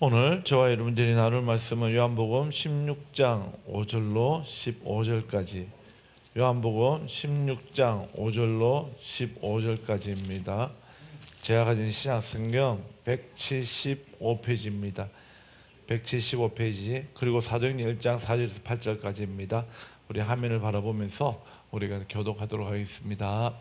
오늘 저와 여러분들이 나눌 말씀은 요한복음 16장 5절로 15절까지, 요한복음 16장 5절로 15절까지입니다. 제가 가진 신약성경 175페이지입니다. 175페이지, 그리고 사도행전 1장 4절에서 8절까지입니다. 우리 화면을 바라보면서 우리가 교독하도록 하겠습니다.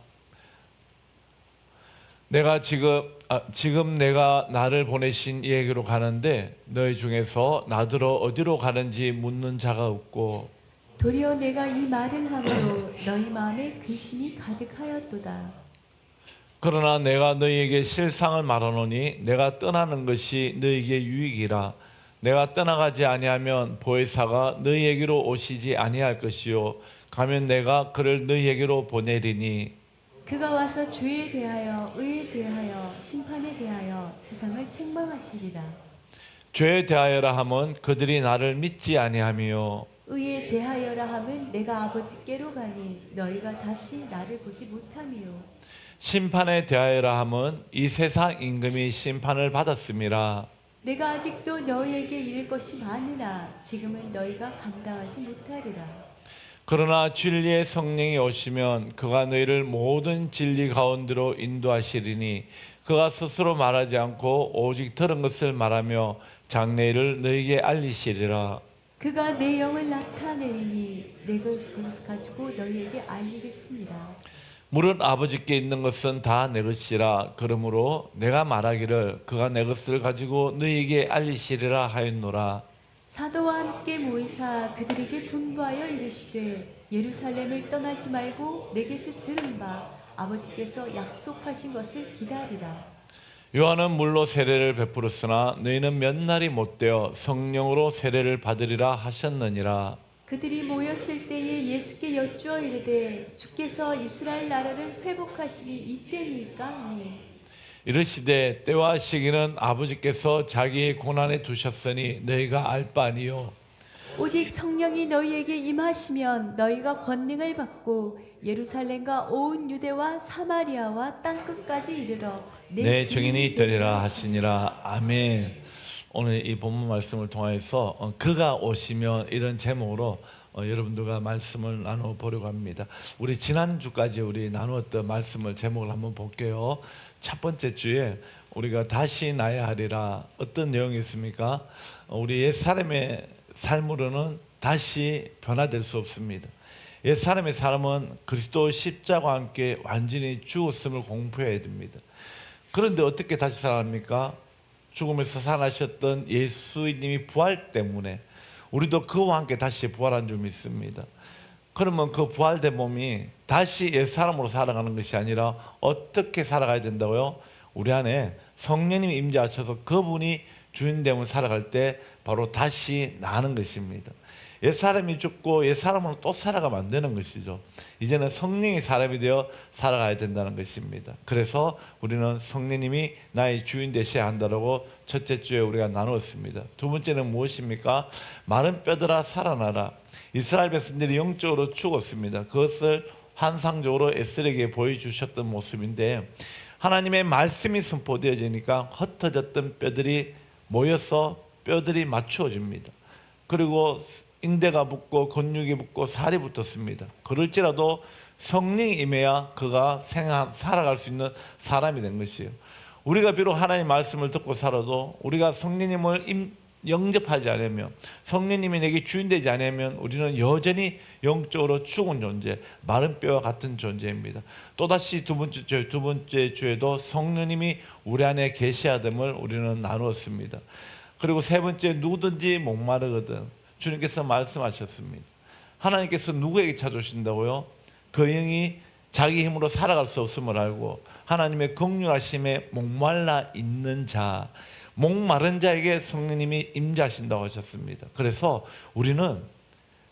내가 지금 내가 나를 보내신 이에게로 가는데 너희 중에서 나더러 어디로 가는지 묻는 자가 없고, 도리어 내가 이 말을 함으로 너희 마음에 근심이 가득하였도다. 그러나 내가 너희에게 실상을 말하노니 내가 떠나는 것이 너희에게 유익이라. 내가 떠나가지 아니하면 보혜사가 너희에게로 오시지 아니할 것이요 가면 내가 그를 너희에게로 보내리니, 그가 와서 죄에 대하여 의에 대하여 심판에 대하여 세상을 책망하시리라. 죄에 대하여라 함은 그들이 나를 믿지 아니하며, 의에 대하여라 함은 내가 아버지께로 가니 너희가 다시 나를 보지 못하미요. 심판에 대하여라 함은 이 세상 임금이 심판을 받았음이라. 내가 아직도 너희에게 이를 것이 많으나 지금은 너희가 감당하지 못하리라. 그러나 진리의 성령이 오시면 그가 너희를 모든 진리 가운데로 인도하시리니, 그가 스스로 말하지 않고 오직 들은 것을 말하며 장래일을 너희에게 알리시리라. 그가 내 영을 나타내리니 내가 그것을 가지고 너희에게 알리겠습니다. 물은 아버지께 있는 것은 다 내 것이라. 그러므로 내가 말하기를 그가 내 것을 가지고 너희에게 알리시리라 하였노라. 사도와 함께 모이사 그들에게 분부하여 이르시되 예루살렘을 떠나지 말고 내게서 들은 바 아버지께서 약속하신 것을 기다리라. 요한은 물로 세례를 베풀었으나 너희는 몇 날이 못되어 성령으로 세례를 받으리라 하셨느니라. 그들이 모였을 때에 예수께 여쭈어 이르되 주께서 이스라엘 나라를 회복하심이 이때니까 하니, 이르시되 때와 시기는 아버지께서 자기의 고난에 두셨으니 너희가 알 바 아니요 오직 성령이 너희에게 임하시면 너희가 권능을 받고 예루살렘과 온 유대와 사마리아와 땅끝까지 이르러 내 증인이 되리라 하시니라. 아멘. 오늘 이 본문 말씀을 통해서 그가 오시면 이런 제목으로 여러분들과 말씀을 나눠보려고 합니다. 우리 지난주까지 우리 나누었던 말씀을 제목을 한번 볼게요. 첫 번째 주에 우리가 다시 나야 하리라. 어떤 내용이었습니까? 우리 옛사람의 삶으로는 다시 변화될 수 없습니다. 옛사람의 삶은 그리스도 십자가와 함께 완전히 죽었음을 공표해야 됩니다. 그런데 어떻게 다시 살아납니까? 죽음에서 살아나셨던 예수님이 부활 때문에 우리도 그와 함께 다시 부활한 줄 믿습니다. 그러면 그 부활된 몸이 다시 옛사람으로 살아가는 것이 아니라 어떻게 살아가야 된다고요? 우리 안에 성령님이 임재하셔서 그분이 주인됨을 살아갈 때 바로 다시 나는 것입니다. 옛사람이 죽고 옛사람으로 또 살아가면 안 되는 것이죠. 이제는 성령이 사람이 되어 살아가야 된다는 것입니다. 그래서 우리는 성령님이 나의 주인 되셔야 한다고 첫째 주에 우리가 나누었습니다. 두 번째는 무엇입니까? 마른 뼈들아 살아나라. 이스라엘 백성들이 영적으로 죽었습니다. 그것을 환상적으로 에스겔에게 보여주셨던 모습인데, 하나님의 말씀이 선포되어지니까 흩어졌던 뼈들이 모여서 뼈들이 맞추어집니다. 그리고 인대가 붙고 근육이 붙고 살이 붙었습니다. 그럴지라도 성령이 임해야 그가 살아갈 수 있는 사람이 된 것이에요. 우리가 비록 하나님의 말씀을 듣고 살아도 우리가 성령님을 영접하지 않으면, 성령님이 내게 주인 되지 않으면 우리는 여전히 영적으로 죽은 존재, 마른 뼈와 같은 존재입니다. 또다시 두 번째 주에도 성령님이 우리 안에 계셔야됨을 우리는 나누었습니다. 그리고 세 번째, 누구든지 목마르거든 주님께서 말씀하셨습니다. 하나님께서 누구에게 찾아오신다고요? 그 영이 자기 힘으로 살아갈 수 없음을 알고 하나님의 긍휼하심에 목말라 있는 자, 목마른 자에게 성령님이 임재하신다고 하셨습니다. 그래서 우리는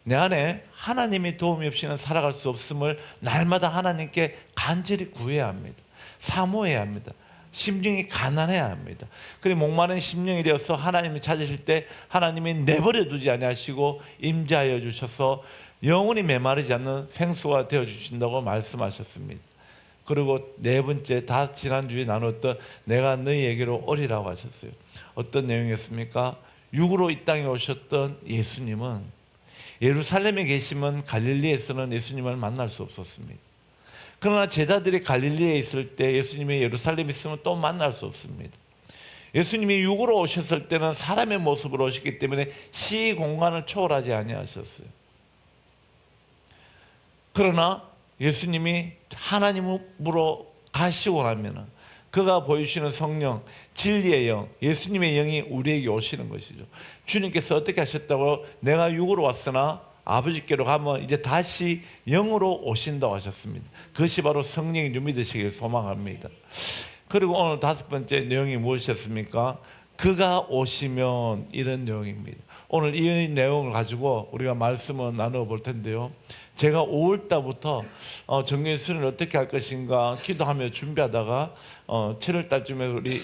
내 안에 하나님의 도움이 없이는 살아갈 수 없음을 날마다 하나님께 간절히 구해야 합니다. 사모해야 합니다. 심령이 가난해야 합니다. 그리고 목마른 심령이 되어서 하나님을 찾으실 때 하나님이 내버려 두지 아니하시고 임재하여 주셔서 영원히 메마르지 않는 생수가 되어 주신다고 말씀하셨습니다. 그리고 네 번째, 다 지난주에 나눴던 내가 너희에게로 오리라고 하셨어요. 어떤 내용이었습니까? 육으로 이 땅에 오셨던 예수님은 예루살렘에 계시면 갈릴리에서는 예수님을 만날 수 없었습니다. 그러나 제자들이 갈릴리에 있을 때 예수님이 예루살렘에 있으면 또 만날 수 없습니다. 예수님이 육으로 오셨을 때는 사람의 모습으로 오셨기 때문에 시 공간을 초월하지 아니하셨어요. 그러나 예수님이 하나님으로 가시고 나면은 그가 보여주시는 성령, 진리의 영, 예수님의 영이 우리에게 오시는 것이죠. 주님께서 어떻게 하셨다고? 내가 육으로 왔으나 아버지께로 가면 이제 다시 영으로 오신다고 하셨습니다. 그것이 바로 성령이 좀 믿으시길 소망합니다. 그리고 오늘 다섯 번째 내용이 무엇이었습니까? 그가 오시면, 이런 내용입니다. 오늘 이 내용을 가지고 우리가 말씀을 나누어 볼 텐데요. 제가 5월달부터 정년 수련을 어떻게 할 것인가 기도하며 준비하다가 7월달쯤에 우리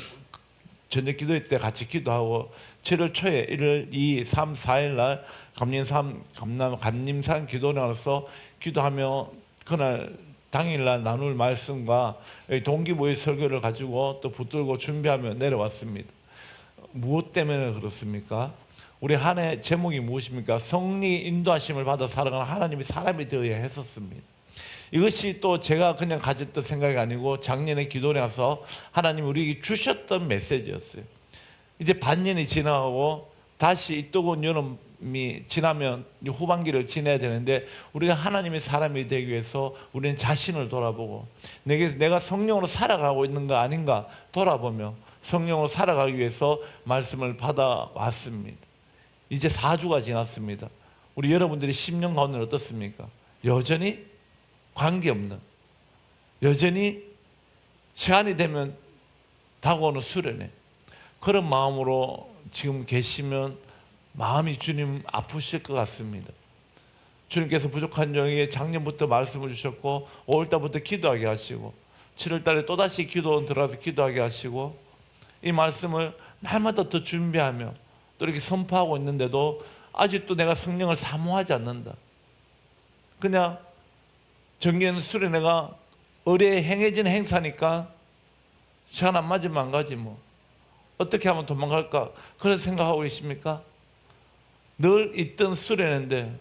저녁 기도회 때 같이 기도하고 7월 초에 1월 2, 3, 4일 날 감림산 기도원에서 기도하며 그날 당일날 나눌 말씀과 동기부여 설교를 가지고 또 붙들고 준비하며 내려왔습니다. 무엇 때문에 그렇습니까? 우리 한 해 제목이 무엇입니까? 성리 인도하심을 받아 살아가는 하나님이 사람이 되어야 했었습니다. 이것이 또 제가 그냥 가졌던 생각이 아니고 작년에 기도에 가서 하나님 우리에게 주셨던 메시지였어요. 이제 반년이 지나고 다시 이 뜨거운 여름이 지나면 후반기를 지내야 되는데 우리가 하나님의 사람이 되기 위해서 우리는 자신을 돌아보고 내가 성령으로 살아가고 있는 거 아닌가 돌아보며 성령으로 살아가기 위해서 말씀을 받아왔습니다. 이제 4주가 지났습니다. 우리 여러분들이 10년 가운데 어떻습니까? 여전히 관계없는, 여전히 시간이 되면 다가오는 수련회, 그런 마음으로 지금 계시면 마음이 주님 아프실 것 같습니다. 주님께서 부족한 종에게 작년부터 말씀을 주셨고 5월달부터 기도하게 하시고 7월달에 또다시 기도원 들어가서 기도하게 하시고 이 말씀을 날마다 더 준비하며 또 이렇게 선포하고 있는데도 아직도 내가 성령을 사모하지 않는다. 그냥 정기는 수련회가 의례에 행해진 행사니까 시간 안 맞으면 안 가지 뭐. 어떻게 하면 도망갈까? 그런 생각하고 계십니까? 늘 있던 수련회인데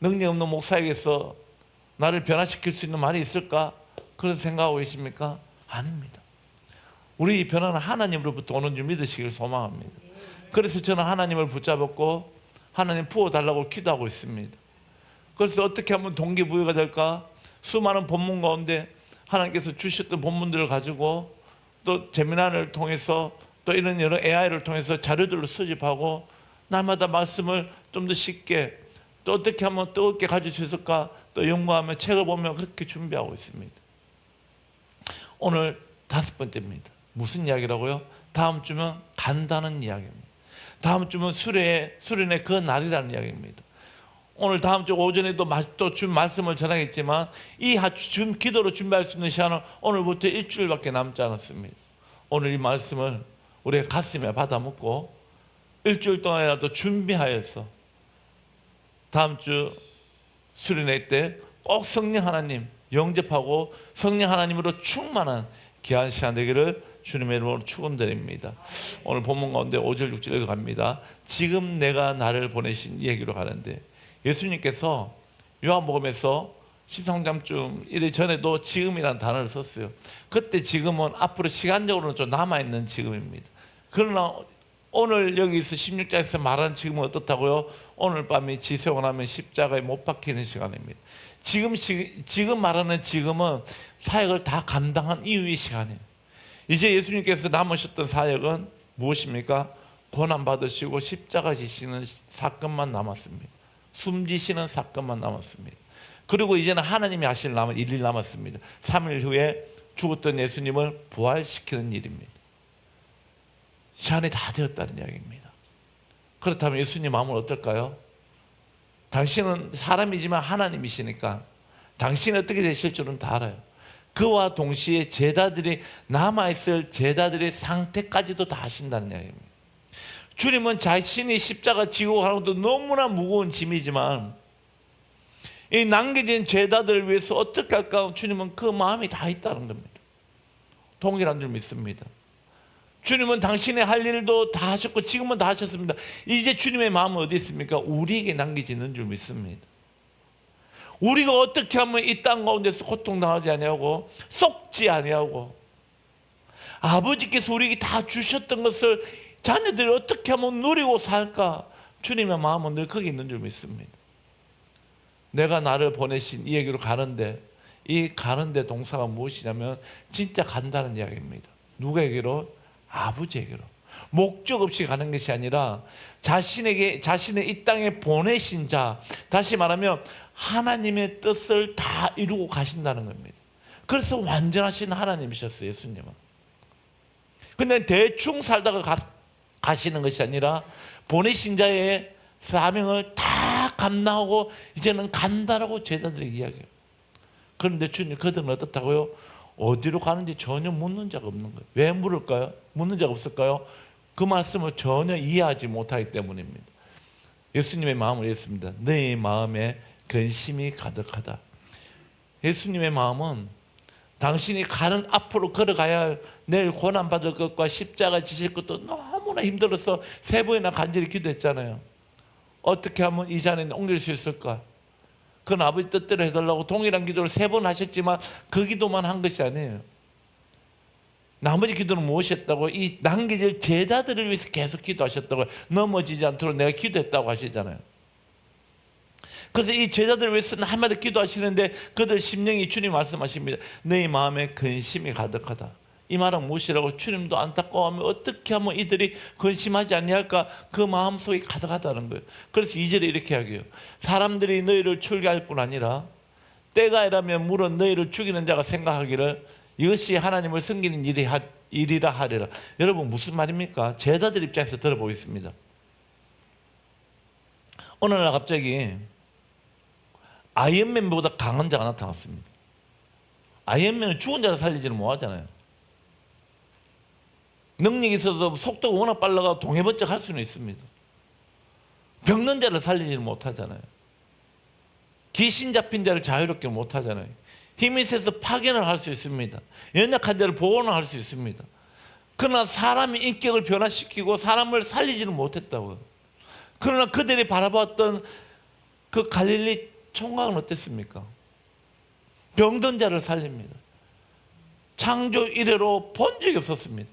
능력 없는 목사에게서 나를 변화시킬 수 있는 말이 있을까? 그런 생각하고 계십니까? 아닙니다. 우리 변화는 하나님으로부터 오는 줄 믿으시길 소망합니다. 그래서 저는 하나님을 붙잡았고 하나님 부어달라고 기도하고 있습니다. 그래서 어떻게 하면 동기부여가 될까? 수많은 본문 가운데 하나님께서 주셨던 본문들을 가지고 또 재미난을 통해서 또 이런 여러 AI를 통해서 자료들로 수집하고 날마다 말씀을 좀 더 쉽게 또 어떻게 하면 뜨겁게 가질 수 있을까? 또 연구하며 책을 보며 그렇게 준비하고 있습니다. 오늘 다섯 번째입니다. 무슨 이야기라고요? 다음 주면 간다는 이야기입니다. 다음 주면 수련의 그 날이라는 이야기입니다. 오늘 다음 주 오전에도 또 준 말씀을 전하겠지만 이 기도로 준비할 수 있는 시간은 오늘부터 일주일밖에 남지 않았습니다. 오늘 이 말씀을 우리의 가슴에 받아 묻고 일주일 동안이라도 준비하여서 다음 주 수련회 때 꼭 성령 하나님 영접하고 성령 하나님으로 충만한 귀한 시간 되기를 주님의 이름으로 축원드립니다. 오늘 본문 가운데 5절 6절 읽어갑니다. 지금 내가 나를 보내신 이 얘기로 가는데 예수님께서 요한복음에서 13장쯤 이래 전에도 지금이라는 단어를 썼어요. 그때 지금은 앞으로 시간적으로는 좀 남아있는 지금입니다. 그러나 오늘 여기서 16장에서 말하는 지금은 어떻다고요? 오늘 밤이 지새고 나면 십자가에 못 박히는 시간입니다. 지금 말하는 지금은 사역을 다 감당한 이후의 시간이에요. 이제 예수님께서 남으셨던 사역은 무엇입니까? 고난받으시고 십자가 지시는 사건만 남았습니다. 숨지시는 사건만 남았습니다. 그리고 이제는 하나님이 하실 일이 남았습니다. 3일 후에 죽었던 예수님을 부활시키는 일입니다. 시간이 다 되었다는 이야기입니다. 그렇다면 예수님 마음은 어떨까요? 당신은 사람이지만 하나님이시니까 당신이 어떻게 되실 줄은 다 알아요. 그와 동시에 제자들이 남아있을 제자들의 상태까지도 다 하신다는 이야기입니다. 주님은 자신이 십자가 지고 가는 것도 너무나 무거운 짐이지만 이 남겨진 제자들을 위해서 어떻게 할까? 주님은 그 마음이 다 있다는 겁니다. 동일한 줄 믿습니다. 주님은 당신의 할 일도 다 하셨고 지금은 다 하셨습니다. 이제 주님의 마음은 어디 있습니까? 우리에게 남겨지는 줄 믿습니다. 우리가 어떻게 하면 이 땅 가운데서 고통당하지 아니하고 썩지 아니하고 아버지께서 우리에게 다 주셨던 것을 자녀들이 어떻게 하면 누리고 살까? 주님의 마음은 늘 거기 있는 줄 믿습니다. 내가 나를 보내신 이 얘기로 가는데, 이 가는데 동사가 무엇이냐면 진짜 간다는 이야기입니다. 누구에게로? 아버지에게로. 목적 없이 가는 것이 아니라 자신의 이 땅에 보내신 자, 다시 말하면 하나님의 뜻을 다 이루고 가신다는 겁니다. 그래서 완전하신 하나님이셨어요, 예수님은. 근데 대충 살다가 가시는 것이 아니라 보내신 자의 사명을 다 감당하고 이제는 간다라고 제자들에게 이야기해요. 그런데 주님, 그들은 어떻다고요? 어디로 가는지 전혀 묻는 자가 없는 거예요. 왜 물을까요? 묻는 자가 없을까요? 그 말씀을 전혀 이해하지 못하기 때문입니다. 예수님의 마음을 이랬습니다. 너의 마음에 근심이 가득하다. 예수님의 마음은 당신이 가는 앞으로 걸어가야 할 내일 고난받을 것과 십자가 지실 것도 너무나 힘들어서 3번이나 간절히 기도했잖아요. 어떻게 하면 이 자리에 옮길 수 있을까? 그건 아버지 뜻대로 해달라고 동일한 기도를 3번 하셨지만 그 기도만 한 것이 아니에요. 나머지 기도는 무엇이었다고? 이 남겨질 제자들을 위해서 계속 기도하셨다고. 넘어지지 않도록 내가 기도했다고 하시잖아요. 그래서 이 제자들을 위해서 한마디 기도하시는데 그들 심령이 주님 말씀하십니다. 너희 마음에 근심이 가득하다. 이 말은 무엇이라고? 주님도 안타까워하면 어떻게 하면 이들이 근심하지 아니할까? 그 마음속에 가득하다는 거예요. 그래서 2절에 이렇게 하게요. 사람들이 너희를 출교할 뿐 아니라 때가 이라면 물은 너희를 죽이는 자가 생각하기를 이것이 하나님을 섬기는 일이라 하리라. 여러분 무슨 말입니까? 제자들 입장에서 들어보겠습니다. 어느 날 갑자기 아이언맨보다 강한 자가 나타났습니다. 아이언맨은 죽은 자를 살리지는 못하잖아요. 능력이 있어서 속도가 워낙 빨라가 동해번쩍 할 수는 있습니다. 병든 자를 살리지는 못하잖아요. 귀신 잡힌 자를 자유롭게 못하잖아요. 힘이 세서 파견을 할 수 있습니다. 연약한 자를 보호는 할 수 있습니다. 그러나 사람의 인격을 변화시키고 사람을 살리지는 못했다고요. 그러나 그들이 바라봤던 그 갈릴리 총각은 어땠습니까? 병든 자를 살립니다. 창조 이래로 본 적이 없었습니다.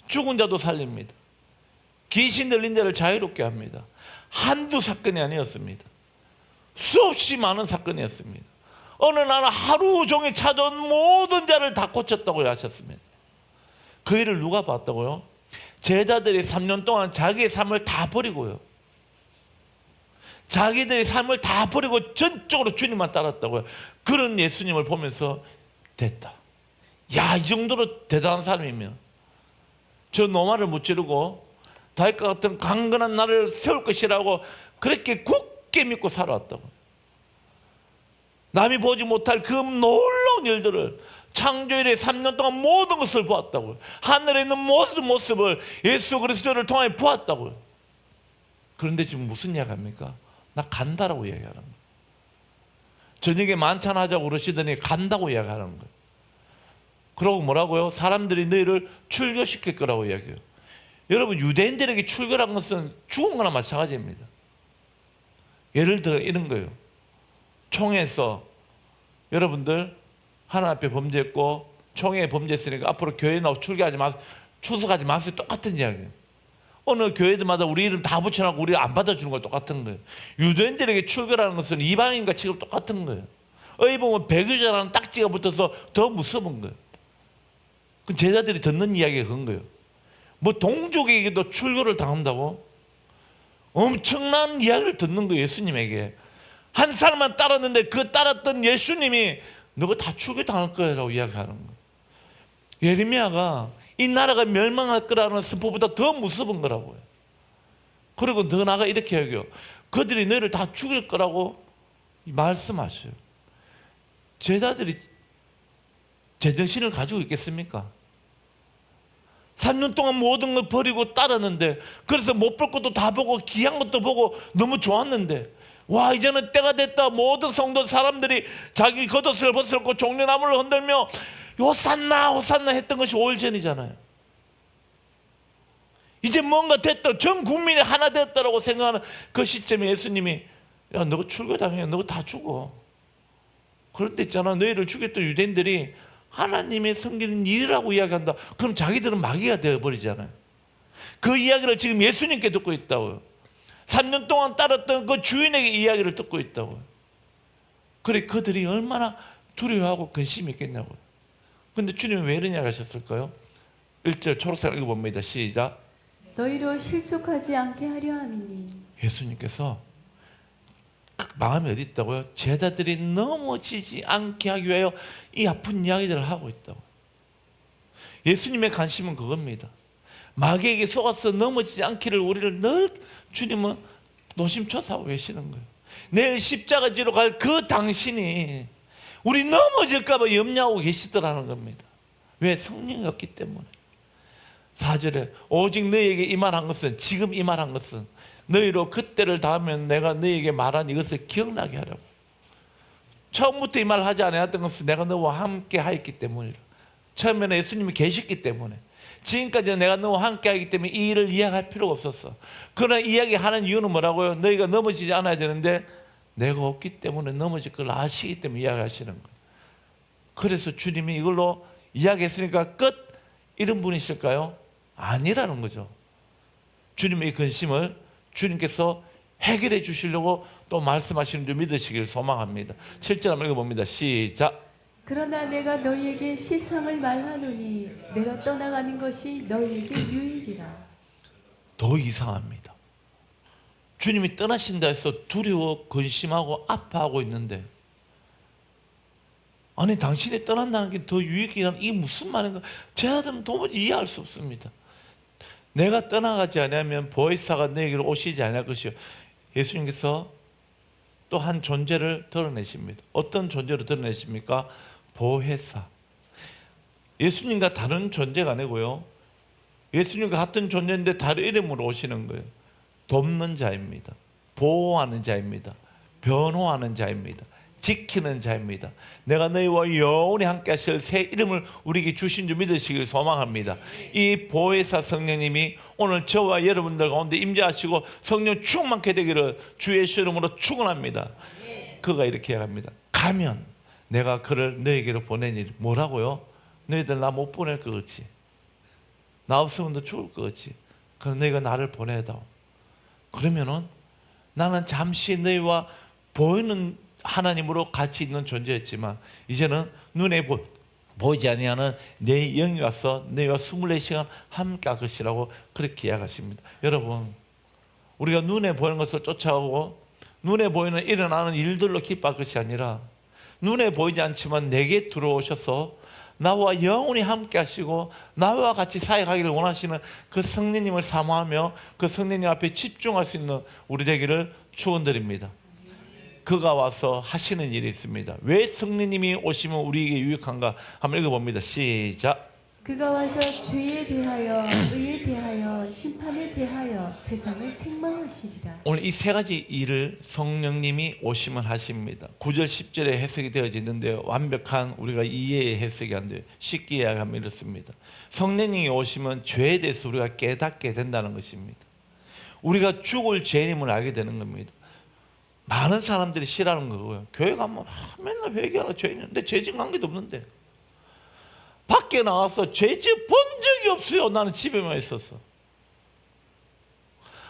죽은 자도 살립니다. 귀신 들린 자를 자유롭게 합니다. 한두 사건이 아니었습니다. 수없이 많은 사건이었습니다. 어느 날 하루 종일 찾아온 모든 자를 다 고쳤다고 하셨습니다. 그 일을 누가 봤다고요? 제자들이 3년 동안 자기의 삶을 다 버리고요. 자기들의 삶을 다 버리고 전적으로 주님만 따랐다고요. 그런 예수님을 보면서 됐다. 야, 이 정도로 대단한 사람이면 저 노마를 무찌르고 다윗과 같은 강건한 나를 세울 것이라고 그렇게 굳게 믿고 살아왔다고. 남이 보지 못할 그 놀라운 일들을 창조일에 3년 동안 모든 것을 보았다고요. 하늘에 있는 모든 모습을 예수 그리스도를 통해 보았다고요. 그런데 지금 무슨 이야기합니까? 나 간다라고 이야기하는 거예요. 저녁에 만찬하자고 그러시더니 간다고 이야기하는 거예요. 그러고 뭐라고요? 사람들이 너희를 출교시킬 거라고 이야기해요. 여러분, 유대인들에게 출교란 것은 죽은 거나 마찬가지입니다. 예를 들어 이런 거예요. 총회에서 여러분들 하나님 앞에 범죄했고 총회에 범죄했으니까 앞으로 교회 나오고 출교하지 마세요. 추석하지 마세요. 똑같은 이야기예요. 어느 교회들마다 우리 이름 다 붙여놓고 우리 안 받아주는 거 똑같은 거예요. 유대인들에게 출교라는 것은 이방인과 지금 똑같은 거예요. 어디 보면 배교자라는 딱지가 붙어서 더 무서운 거예요. 그 제자들이 듣는 이야기가 그런 거예요. 뭐 동족에게도 출교를 당한다고? 엄청난 이야기를 듣는 거예요. 예수님에게. 한 사람만 따랐는데 그 따랐던 예수님이 너가 다 출교당할 거라고 이야기하는 거예요. 예레미야가 이 나라가 멸망할 거라는 선포보다 더 무서운 거라고요. 그리고 더 나아가 이렇게 얘기해요. 그들이 너희를 다 죽일 거라고 말씀하셔요. 제자들이 제정신을 가지고 있겠습니까? 3년 동안 모든 걸 버리고 따랐는데, 그래서 못 볼 것도 다 보고 귀한 것도 보고 너무 좋았는데 와, 이제는 때가 됐다. 모든 성도 사람들이 자기 겉옷을 벗었고 종려나무를 흔들며 호산나 호산나 했던 것이 5일 전이잖아요. 이제 뭔가 됐다. 전 국민이 하나 됐다라고 생각하는 그 시점에 예수님이 야, 너 출교당해. 너 다 죽어. 그럴 때 있잖아. 너희를 죽였던 유대인들이 하나님의 섬기는 일이라고 이야기한다. 그럼 자기들은 마귀가 되어버리잖아요. 그 이야기를 지금 예수님께 듣고 있다고요. 3년 동안 따랐던 그 주인에게 이야기를 듣고 있다고요. 그래, 그들이 얼마나 두려워하고 근심이 있겠냐고요. 근데 주님이 왜 이러냐 하셨을까요? 1절 초록색 읽어봅니다. 시작. 너희로 실족하지 않게 하려 함이니. 예수님께서 마음이 어디 있다고요? 제자들이 넘어지지 않게 하기 위하여 이 아픈 이야기들을 하고 있다고. 예수님의 관심은 그겁니다. 마귀에게 속아서 넘어지지 않기를 우리를 늘 주님은 노심초사하고 계시는 거예요. 내일 십자가 지러 갈 그 당신이 우리 넘어질까 봐 염려하고 계시더라는 겁니다. 왜? 성령이 없기 때문에. 4절에 오직 너희에게 이 말한 것은, 지금 이 말한 것은 너희로 그때를 닿으면 내가 너희에게 말한 이것을 기억나게 하려고. 처음부터 이 말을 하지 않았던 것은 내가 너와 함께 하였기 때문이라. 처음에는 예수님이 계셨기 때문에, 지금까지는 내가 너와 함께 하기 때문에 이 일을 이야기할 필요가 없었어. 그러나 이야기하는 이유는 뭐라고요? 너희가 넘어지지 않아야 되는데 내가 없기 때문에 넘어질 걸 아시기 때문에 이야기하시는 거예요. 그래서 주님이 이걸로 이야기했으니까 끝, 이런 분이실까요? 아니라는 거죠. 주님의 이 근심을 주님께서 해결해 주시려고 또 말씀하시는 줄 믿으시길 소망합니다. 7절 한번 읽어봅니다. 시작. 그러나 내가 너희에게 실상을 말하노니 내가 떠나가는 것이 너희에게 유익이라. 더 이상합니다. 주님이 떠나신다 해서 두려워 근심하고 아파하고 있는데, 아니 당신이 떠난다는 게 더 유익이란 이게 무슨 말인가? 제 아들은 도무지 이해할 수 없습니다. 내가 떠나가지 않으면 보혜사가 너에게로 오시지 않을 것이요. 예수님께서 또 한 존재를 드러내십니다. 어떤 존재로 드러내십니까? 보혜사. 예수님과 다른 존재가 아니고요, 예수님과 같은 존재인데 다른 이름으로 오시는 거예요. 돕는 자입니다. 보호하는 자입니다. 변호하는 자입니다. 지키는 자입니다. 내가 너희와 영원히 함께 하실 새 이름을 우리에게 주신 줄 믿으시길 소망합니다. 이 보혜사 성령님이 오늘 저와 여러분들 가운데 임재하시고 성령 충만케 되기를 주 예수 이름으로 축원합니다. 그가 이렇게 합니다. 가면 내가 그를 너에게로 보내니. 뭐라고요? 너희들 나 못 보낼 것 같지? 나 없으면 너 죽을 것 같지? 그럼 너희가 나를 보내다오. 그러면은 나는 잠시 너희와 보이는 하나님으로 같이 있는 존재였지만 이제는 눈에 보이지 아니하는 내 영이 와서 너희와 24시간 함께 할 것이라고 그렇게 이야기하십니다. 여러분, 우리가 눈에 보이는 것을 쫓아오고 눈에 보이는 일어나는 일들로 기뻐할 것이 아니라 눈에 보이지 않지만 내게 들어오셔서 나와 영원히 함께 하시고 나와 같이 사역하기를 원하시는 그 성령님을 사모하며 그 성령님 앞에 집중할 수 있는 우리 되기를 축원드립니다. 그가 와서 하시는 일이 있습니다. 왜 성령님이 오시면 우리에게 유익한가? 한번 읽어봅니다. 시작. 그가 와서 죄에 대하여, 의에 대하여, 심판에 대하여 세상을 책망하시리라. 오늘 이 세 가지 일을 성령님이 오시면 하십니다. 9절 10절에 해석이 되어져 있는데요, 완벽한 우리가 이해의 해석이 안 돼요. 쉽게 이야기하면 이렇습니다. 성령님이 오시면 죄에 대해서 우리가 깨닫게 된다는 것입니다. 우리가 죽을 죄임을 알게 되는 겁니다. 많은 사람들이 싫어하는 거고요. 교회 가면 맨날 회개하라, 죄 있는데 죄진 관계도 없는데, 밖에 나와서 죄짓 본 적이 없어요. 나는 집에만 있어서.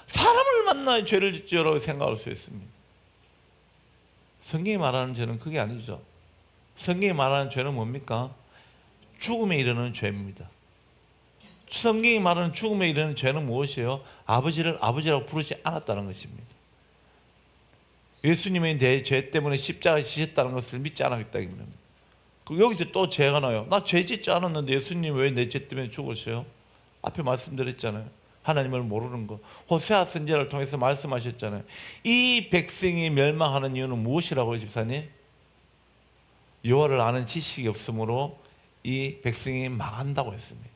사람을 만나야 죄를 짓지라고 생각할 수 있습니다. 성경이 말하는 죄는 그게 아니죠. 성경이 말하는 죄는 뭡니까? 죽음에 이르는 죄입니다. 성경이 말하는 죽음에 이르는 죄는 무엇이에요? 아버지를 아버지라고 부르지 않았다는 것입니다. 예수님이 내 죄 때문에 십자가에 지셨다는 것을 믿지 않았기 때문입니다. 여기서 또 죄가 나요. 나 죄 짓지 않았는데 예수님 왜 내 죄 때문에 죽으세요? 앞에 말씀드렸잖아요. 하나님을 모르는 거. 호세아 선지자를 통해서 말씀하셨잖아요. 이 백성이 멸망하는 이유는 무엇이라고요, 집사님? 여호와를 아는 지식이 없으므로 이 백성이 망한다고 했습니다.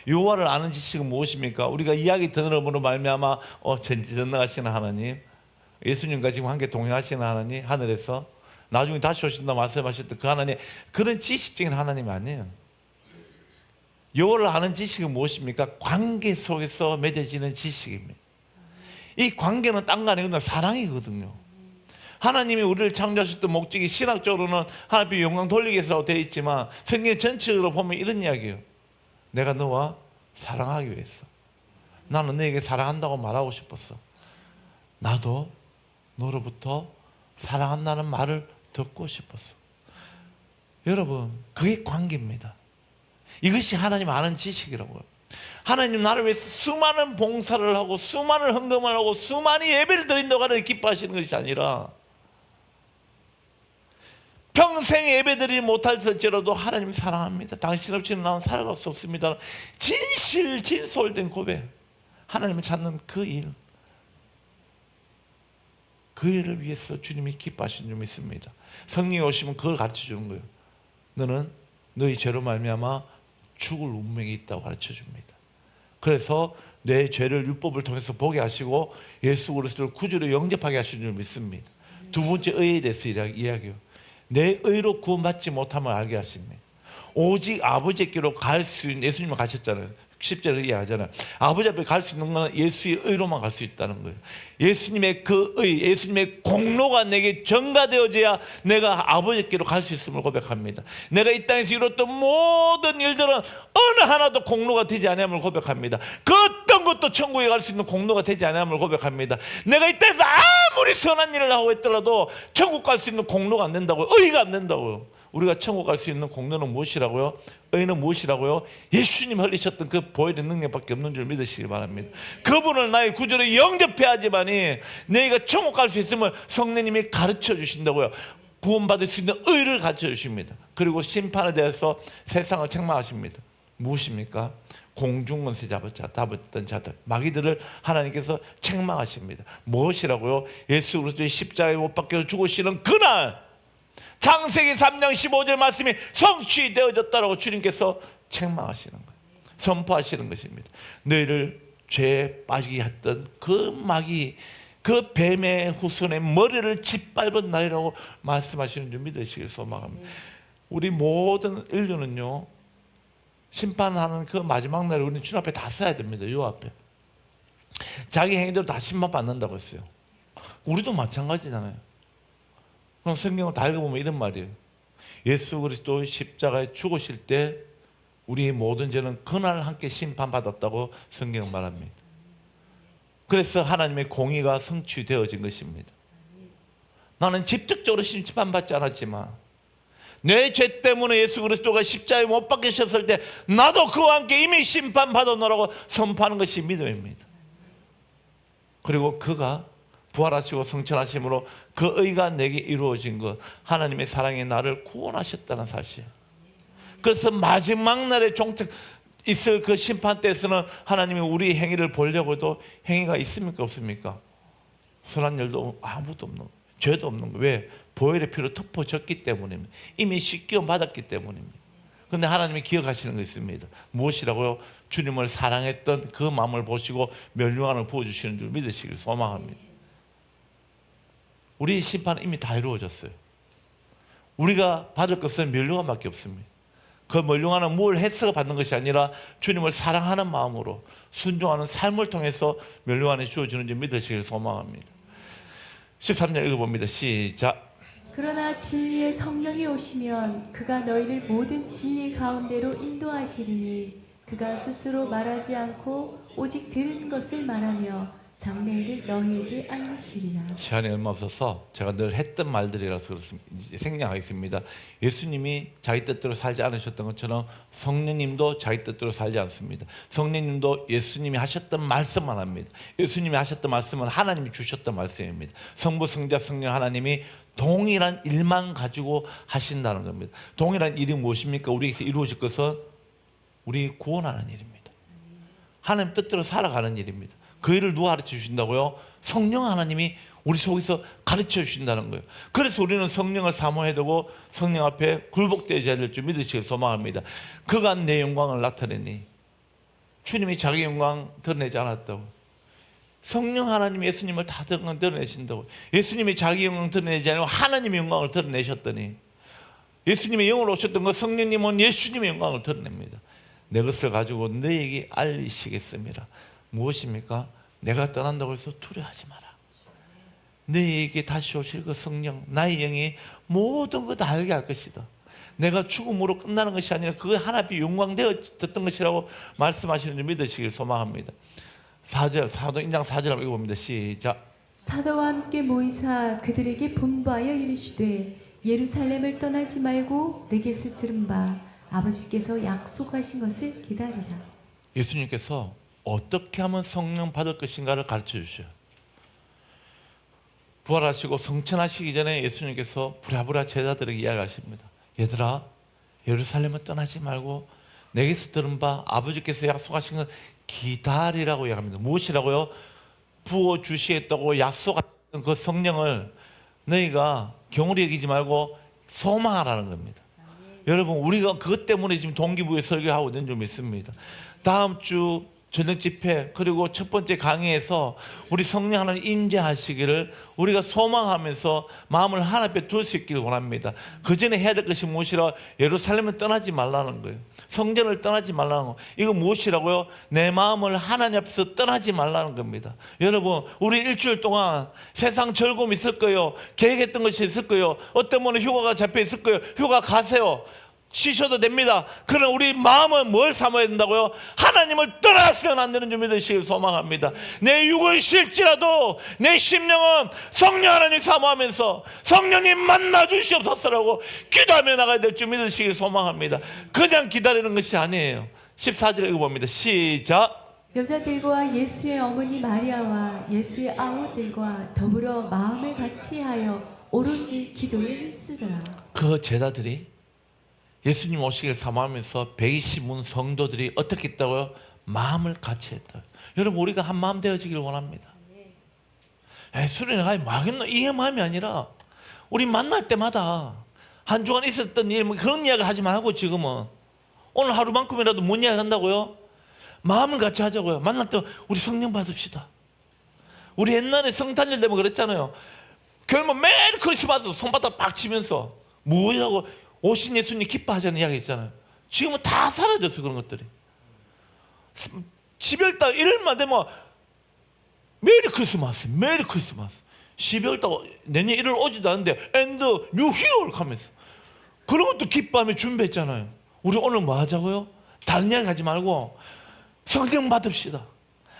여호와를 아는 지식은 무엇입니까? 우리가 이야기 들으므로 말미암아 전지전능하시는 하나님, 예수님과 지금 함께 동행하시는 하나님, 하늘에서 나중에 다시 오신다 말씀하셨던 그 하나님, 그런 지식적인 하나님이 아니에요. 여호와를 아는 지식은 무엇입니까? 관계 속에서 맺어지는 지식입니다. 이 관계는 딴 거 아니거든요. 사랑이거든요. 하나님이 우리를 창조하셨던 목적이 신학적으로는 하나님의 영광 돌리기 위해서라고 되어 있지만 성경 전체적으로 보면 이런 이야기예요. 내가 너와 사랑하기 위해서. 나는 너에게 사랑한다고 말하고 싶었어. 나도 너로부터 사랑한다는 말을 듣고 싶었어. 여러분, 그게 관계입니다. 이것이 하나님 아는 지식이라고요. 하나님 나를 위해서 수많은 봉사를 하고 수많은 헌금을 하고 수많은 예배를 드린다고 하나님 기뻐하시는 것이 아니라 평생 예배드리지 못할지라도 하나님 사랑합니다. 당신 없이는 나는 살아갈 수 없습니다. 진솔된 고백. 하나님을 찾는 그 일. 그 일을 위해서 주님이 기뻐하시는 줄 믿습니다. 성령이 오시면 그걸 가르쳐주는 거예요. 너는 너희 죄로 말미암아 죽을 운명이 있다고 가르쳐줍니다. 그래서 내 죄를 율법을 통해서 보게 하시고 예수 그리스도를 구주로 영접하게 하시는 줄 믿습니다. 두 번째 의에 대해서 이야기해요. 내 의로 구원받지 못함을 알게 하십니다. 오직 아버지께로 갈 수 있는, 예수님은 가셨잖아요. 10절에 이야기하잖아요. 아버지 앞에 갈 수 있는 건 예수의 의로만 갈 수 있다는 거예요. 예수님의 그 의, 예수님의 공로가 내게 전가되어져야 내가 아버지께로 갈 수 있음을 고백합니다. 내가 이 땅에서 이뤘던 모든 일들은 어느 하나도 공로가 되지 않음을 고백합니다. 그 어떤 것도 천국에 갈 수 있는 공로가 되지 않음을 고백합니다. 내가 이 땅에서 아무리 선한 일을 하고 있더라도 천국 갈 수 있는 공로가 안 된다고요. 의가 안 된다고요. 우리가 천국 갈 수 있는 공로는 무엇이라고요? 의는 무엇이라고요? 예수님 흘리셨던 그 보혈의 능력밖에 없는 줄 믿으시기 바랍니다. 그분을 나의 구주로 영접해야지만이 너희가 천국 갈 수 있음을 성령님이 가르쳐 주신다고요. 구원받을 수 있는 의를 가르쳐 주십니다. 그리고 심판에 대해서 세상을 책망하십니다. 무엇입니까? 공중권세 잡았던 자들, 마귀들을 하나님께서 책망하십니다. 무엇이라고요? 예수 그리스도의 십자가에 못 박혀 죽으시는 그날 창세기 3장 15절 말씀이 성취되어졌다라고 주님께서 책망하시는 거예요. 선포하시는 것입니다. 너희를 죄에 빠지게 했던 그 마귀, 그 뱀의 후손의 머리를 짓밟은 날이라고 말씀하시는 줄 믿으시길 소망합니다. 우리 모든 인류는요, 심판하는 그 마지막 날에 우리는 주님 앞에 다 서야 됩니다. 요 앞에 자기 행위대로 다 심판받는다고 했어요. 우리도 마찬가지잖아요. 그럼 성경을 다 읽어보면 이런 말이에요. 예수 그리스도 십자가에 죽으실 때 우리의 모든 죄는 그날 함께 심판받았다고 성경은 말합니다. 그래서 하나님의 공의가 성취되어진 것입니다. 나는 직접적으로 심판받지 않았지만 내 죄 때문에 예수 그리스도가 십자가에 못 박히셨을 때 나도 그와 함께 이미 심판받았노라고 선포하는 것이 믿음입니다. 그리고 그가 부활하시고 성천하심으로 그 의가 내게 이루어진 것, 하나님의 사랑에 나를 구원하셨다는 사실. 그래서 마지막 날에 종착 있을 그 심판 때에서는 하나님이 우리 행위를 보려고 해도 행위가 있습니까 없습니까? 선한 일도 아무도 없는 거예요. 죄도 없는 거예요. 왜? 보혈의 피로 덮어졌기 때문입니다. 이미 씻겨 받았기 때문입니다. 그런데 하나님이 기억하시는 거 있습니다. 무엇이라고요? 주님을 사랑했던 그 마음을 보시고 멸류관을 부어주시는 줄 믿으시길 소망합니다. 우리 심판은 이미 다 이루어졌어요. 우리가 받을 것은 멸류관밖에 없습니다. 그 멸류관은 뭘 해서 받는 것이 아니라 주님을 사랑하는 마음으로 순종하는 삶을 통해서 멸류관이 주어지는 줄 믿으시길 소망합니다. 13절 읽어봅니다. 시작. 그러나 진리의 성령이 오시면 그가 너희를 모든 진리 가운데로 인도하시리니 그가 스스로 말하지 않고 오직 들은 것을 말하며 장래일을 너희에게 알리시리라. 시간이 얼마 없어서 제가 늘 했던 말들이라서 그렇습니다. 이제 생략하겠습니다. 예수님이 자기 뜻대로 살지 않으셨던 것처럼 성령님도 자기 뜻대로 살지 않습니다. 성령님도 예수님이 하셨던 말씀만 합니다. 예수님이 하셨던 말씀은 하나님이 주셨던 말씀입니다. 성부, 성자, 성령 하나님이 동일한 일만 가지고 하신다는 겁니다. 동일한 일이 무엇입니까? 우리에게서 이루어질 것은 우리 구원하는 일입니다. 하나님 뜻대로 살아가는 일입니다. 그 일을 누가 가르쳐 주신다고요? 성령 하나님이 우리 속에서 가르쳐 주신다는 거예요. 그래서 우리는 성령을 사모해야 되고 성령 앞에 굴복되어야 될 줄 믿으시길 소망합니다. 그가 내 영광을 나타내니 주님이 자기 영광 드러내지 않았다고. 성령 하나님 예수님을 다 드러내신다고. 예수님이 자기 영광을 드러내지 않고 하나님의 영광을 드러내셨더니 예수님의 영으로 오셨던 것 성령님은 예수님의 영광을 드러냅니다. 내 것을 가지고 너에게 알리시겠습니다. 무엇입니까? 내가 떠난다고 해서 두려워하지 마라. 너에게 다시 오실 그 성령, 나의 영이 모든 것 다 알게 할 것이다. 내가 죽음으로 끝나는 것이 아니라 그거 하나님의 영광되었던 것이라고 말씀하시는 줄 믿으시길 소망합니다. 4절, 사도행전 4절 한번 읽어봅니다. 시작. 사도와 함께 모이사 그들에게 분부하여 이르시되 예루살렘을 떠나지 말고 내게서 들은 바 아버지께서 약속하신 것을 기다리라. 예수님께서 어떻게 하면 성령 받을 것인가를 가르쳐 주셔요. 부활하시고 성천하시기 전에 예수님께서 부랴부랴 제자들에게 이야기하십니다. 얘들아, 예루살렘을 떠나지 말고 내게서 들은 바 아버지께서 약속하신 것 기다리라고 이야기합니다. 무엇이라고요? 부어주시겠다고 약속하신 그 성령을 너희가 경홀히 여기지 말고 소망하라는 겁니다. 여러분, 우리가 그것 때문에 지금 동기부여 설교하고 있는 줄 믿습니다. 다음 주 저녁 집회 그리고 첫 번째 강의에서 우리 성령 하나님 임재하시기를 우리가 소망하면서 마음을 하나님 앞에 둘 수 있기를 원합니다. 그 전에 해야 될 것이 무엇이라? 예루살렘을 떠나지 말라는 거예요. 성전을 떠나지 말라는 거. 이거 무엇이라고요? 내 마음을 하나님 앞에서 떠나지 말라는 겁니다. 여러분, 우리 일주일 동안 세상 즐거움이 있을 거예요. 계획했던 것이 있을 거예요. 어떤 분은 휴가가 잡혀 있을 거예요. 휴가 가세요. 쉬셔도 됩니다. 그러나 우리 마음은 뭘 삼아야 된다고요? 하나님을 떠나서는 안 되는 줄 믿으시길 소망합니다. 내 육은 쉴지라도 내 심령은 성령 하나님 사모하면서 성령님 만나 주시옵소서라고 기도하며 나가야 될 줄 믿으시길 소망합니다. 그냥 기다리는 것이 아니에요. 14절 읽어봅니다. 시작. 여자들과 예수의 어머니 마리아와 예수의 아우들과 더불어 마음을 같이하여 오로지 기도에 힘쓰더라. 그 제자들이 예수님 오시길 사모하면서 120문 성도들이 어떻게 했다고요? 마음을 같이 했다. 여러분, 우리가 한 마음 되어지길 원합니다. 수련회 가면 뭐하겠노? 이게 마음이 아니라 우리 만날 때마다 한 주간 있었던 일, 그런 이야기 하지 말고 지금은 오늘 하루만큼이라도 뭔 이야기 한다고요? 마음을 같이 하자고요. 만날 때 우리 성령 받읍시다. 우리 옛날에 성탄절 되면 그랬잖아요. 결국 매일 크리스마스 손바닥 빡 치면서 뭐라고 오신 예수님 기뻐하자는 이야기 있잖아요. 지금은 다 사라졌어, 그런 것들이. 12월달 1일만 되면 메리 크리스마스, 메리 크리스마스. 12월달 내년 1월 오지도 않는데 엔드 뉴 히어를 하면서 그런 것도 기뻐하며 준비했잖아요. 우리 오늘 뭐 하자고요? 다른 이야기 하지 말고 성령 받읍시다.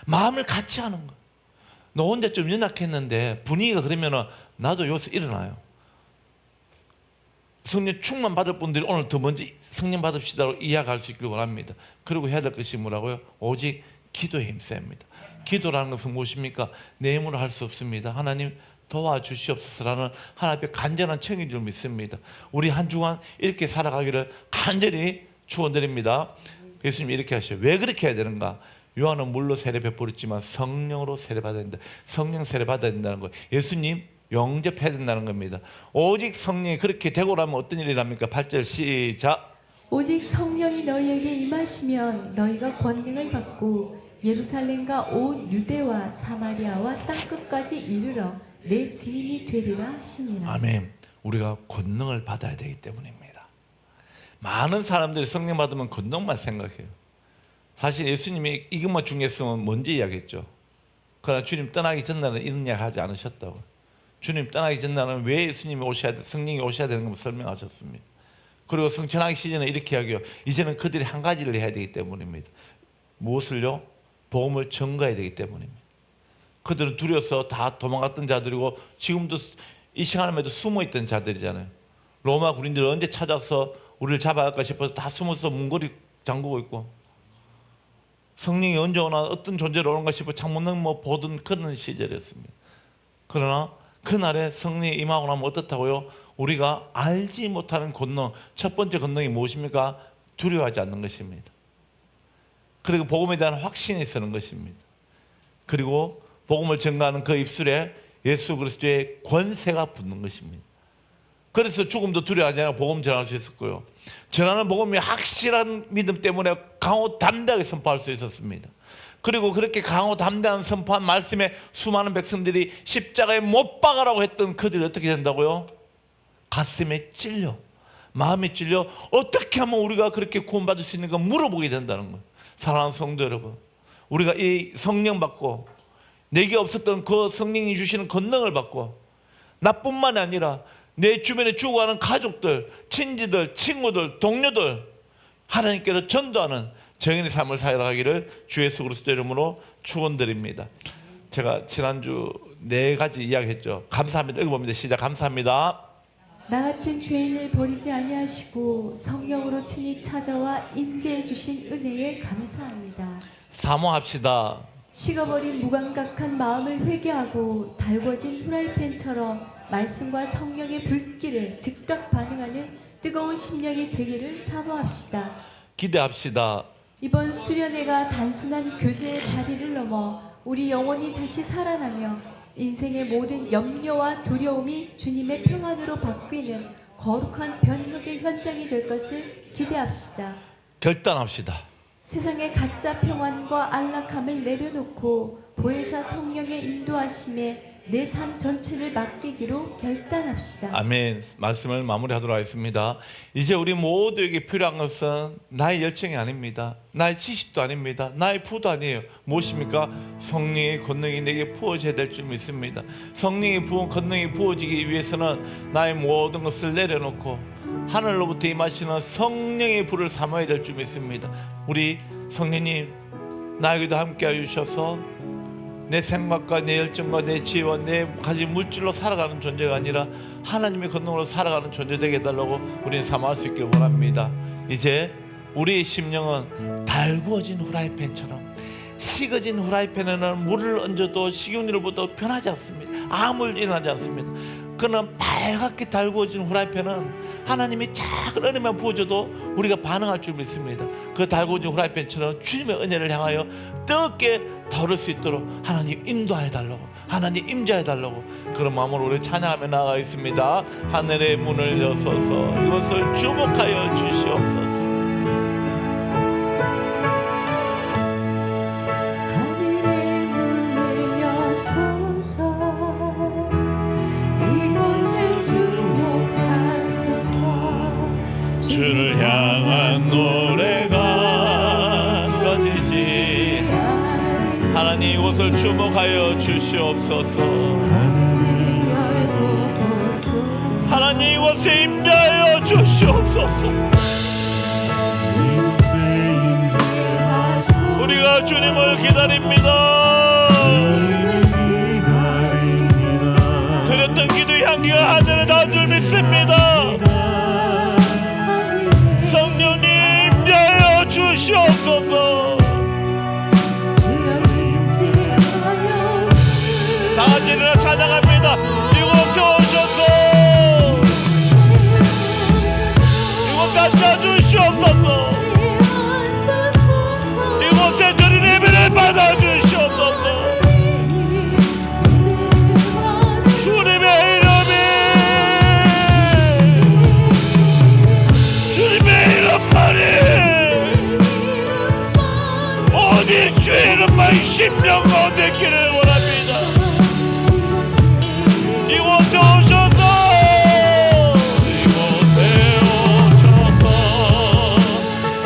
마음을 같이 하는 거. 너 혼자 좀 연약했는데 분위기가 그러면은 나도 여기서 일어나요. 성령 충만 받을 분들이 오늘 더 먼저 성령 받읍시다고 이야기할 수 있길 원합니다. 그리고 해야 될 것이 뭐라고요? 오직 기도에 힘써야 합니다. 기도라는 것은 무엇입니까? 내 힘으로 할 수 없습니다. 하나님 도와주시옵소서라는 하나님 앞에 간절한 청인 줄 믿습니다. 우리 한 주간 이렇게 살아가기를 간절히 축원드립니다. 예수님이 이렇게 하셔요. 왜 그렇게 해야 되는가? 요한은 물로 세례 베풀었지만 성령으로 세례 받아야 된다. 성령 세례 받아야 된다는 거예요. 예수님 영접해야 된다는 겁니다. 오직 성령이 그렇게 되고 나면 어떤 일이 납니까? 8절 시작. 오직 성령이 너희에게 임하시면 너희가 권능을 받고 예루살렘과 온 유대와 사마리아와 땅끝까지 이르러 내 증인이 되리라 하시니라. 아멘. 우리가 권능을 받아야 되기 때문입니다. 많은 사람들이 성령 받으면 권능만 생각해요. 사실 예수님이 이것만 중요했으면 먼저 이야기했죠. 그러나 주님 떠나기 전날은 이런 이야기 하지 않으셨다고. 주님 떠나기 전날은 왜 예수님이 오셔야 돼, 성령이 오셔야 되는 걸 설명하셨습니다. 그리고 성천하기 시즌에 이렇게 이야기해요. 이제는 그들이 한 가지를 해야 되기 때문입니다. 무엇을요? 복음을 전가해야 되기 때문입니다. 그들은 두려워서 다 도망갔던 자들이고 지금도 이 시간에도 숨어있던 자들이잖아요. 로마 군인들이 언제 찾아서 우리를 잡아갈까 싶어서 다 숨어서 문고리 잠그고 있고, 성령이 언제 오나 어떤 존재로 오는가 싶어 창문을 보던 그런 시절이었습니다. 그러나 그날에 성령이 임하고 나면 어떻다고요? 우리가 알지 못하는 권능, 첫 번째 권능이 무엇입니까? 두려워하지 않는 것입니다. 그리고 복음에 대한 확신이 있는 것입니다. 그리고 복음을 전가하는 그 입술에 예수 그리스도의 권세가 붙는 것입니다. 그래서 죽음도 두려워하지 않고 복음 전할 수 있었고요. 전하는 복음이 확실한 믿음 때문에 강하고 담대하게 선포할 수 있었습니다. 그리고 그렇게 강하고 담대한 선포한 말씀에 수많은 백성들이 십자가에 못 박아라고 했던 그들이 어떻게 된다고요? 가슴에 찔려, 마음이 찔려 어떻게 하면 우리가 그렇게 구원받을 수 있는가 물어보게 된다는 거예요. 사랑하는 성도 여러분, 우리가 이 성령 받고 내게 없었던 그 성령이 주시는 권능을 받고 나뿐만 아니라 내 주변에 죽어가는 가족들, 친지들, 친구들, 동료들 하나님께로 전도하는 정인의 삶을 살아가기를 주 예수 그리스도 이름으로 축원드립니다. 제가 지난주 4가지 이야기했죠. 감사합니다. 읽어봅니다. 시작. 감사합니다. 나 같은 죄인을 버리지 아니하시고 성령으로 친히 찾아와 임재해 주신 은혜에 감사합니다. 사모합시다. 식어버린 무감각한 마음을 회개하고 달궈진 후라이팬처럼 말씀과 성령의 불길에 즉각 반응하는 뜨거운 심령이 되기를 사모합시다. 기대합시다. 이번 수련회가 단순한 교제의 자리를 넘어 우리 영혼이 다시 살아나며 인생의 모든 염려와 두려움이 주님의 평안으로 바뀌는 거룩한 변혁의 현장이 될 것을 기대합시다. 결단합시다. 세상의 가짜 평안과 안락함을 내려놓고 보혜사 성령의 인도하심에 내 삶 전체를 맡기기로 결단합시다. 아멘. 말씀을 마무리하도록 하겠습니다. 이제 우리 모두에게 필요한 것은 나의 열정이 아닙니다. 나의 지식도 아닙니다. 나의 부도 아니에요. 무엇입니까? 성령의 권능이 내게 부어져야 될 줄 믿습니다. 성령의 권능이 부어지기 위해서는 나의 모든 것을 내려놓고 하늘로부터 임하시는 성령의 불을 삼아야 될 줄 믿습니다. 우리 성령님, 나에게도 함께하여 주셔서 내 생각과 내 열정과 내 지혜와 내 가진 물질로 살아가는 존재가 아니라 하나님의 권능으로 살아가는 존재 되게 해달라고 우리는 삼아할 수 있기를 원합니다. 이제 우리의 심령은 달구어진 후라이팬처럼, 식어진 후라이팬에는 물을 얹어도 식용유를 부어도 변하지 않습니다. 아무 일 일어나지 않습니다. 그러나 빨갛게 달구어진 후라이팬은 하나님이 작은 은혜만 부어줘도 우리가 반응할 줄 믿습니다. 그 달구어진 후라이팬처럼 주님의 은혜를 향하여 뜨겁게 다룰 수 있도록 하나님 인도해 달라고, 하나님 임재해 달라고, 그런 마음으로 우리 찬양하며 나아가겠습니다. 하늘의 문을 여서서 이것을 주목하여 주시옵소서. 하늘의 문을 여소서 이곳을 주목하소서. 주를 향한 노래가 꺼지지. 하나님 이곳을 주목하여 주시옵소서. 하나님 이곳에 임재하여 주시옵소서. 우리가 주님을 기다립니다. 드렸던 기도의 향기가 하늘에 닿은 줄 믿습니다. 성령님 임재하여 주시옵소서. 다같이 일어나 찬양합니다. 이곳에 오셔서 이곳 앉아주시옵소서. 이곳에 드린 예배를 받아주시옵소서. 주님의 이름이, 주님의 이름만이, 오직 주의 이름만 심령 가운데 있기를 원합니다. 이곳에 오셔서, 이곳에 오셔서,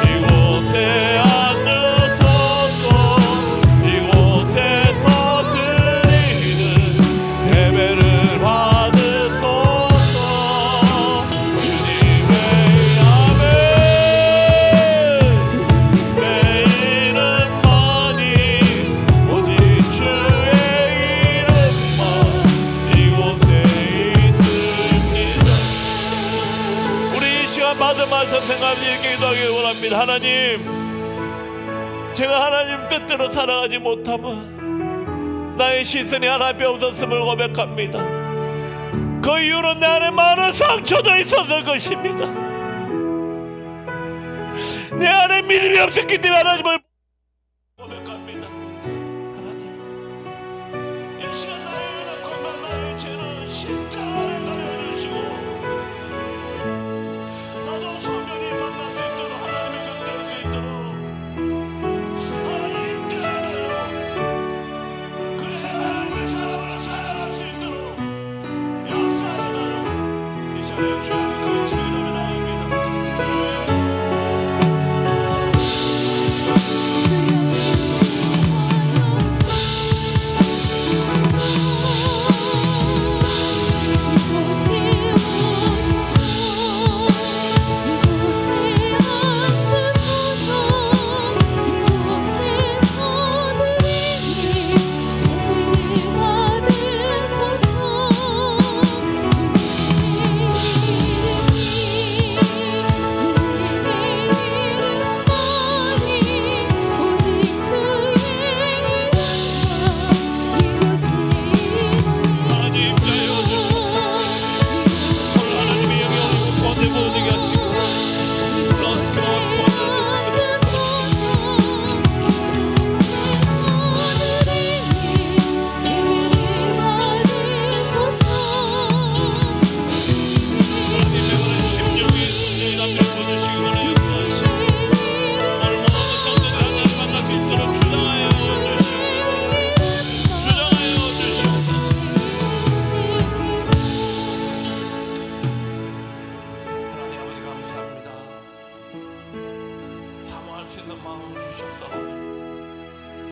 이곳에 앉으소서. 이곳에서 드리는 예배를 받으소서. 주님의 아멘. 내 이름만이, 오직 주의 이름만 이곳에 있습니다. 우리 이 시간 받은 말씀 생각하며 이렇게 기도하기를 원합니다. 하나님, 제가 하나님 뜻대로 살아가지 못하면 나의 시선이 하나님께 없었음을 고백합니다. 그 이유는 내 안에 많은 상처도 있었을 것입니다. 내 안에 믿음이 없었기 때문에 하나님을 고백합니다. 하나님, 이 시간 나의 연약함과 나의 죄는 십자가에 가려주시고 순종할 수 있는 마음을 주셨사오니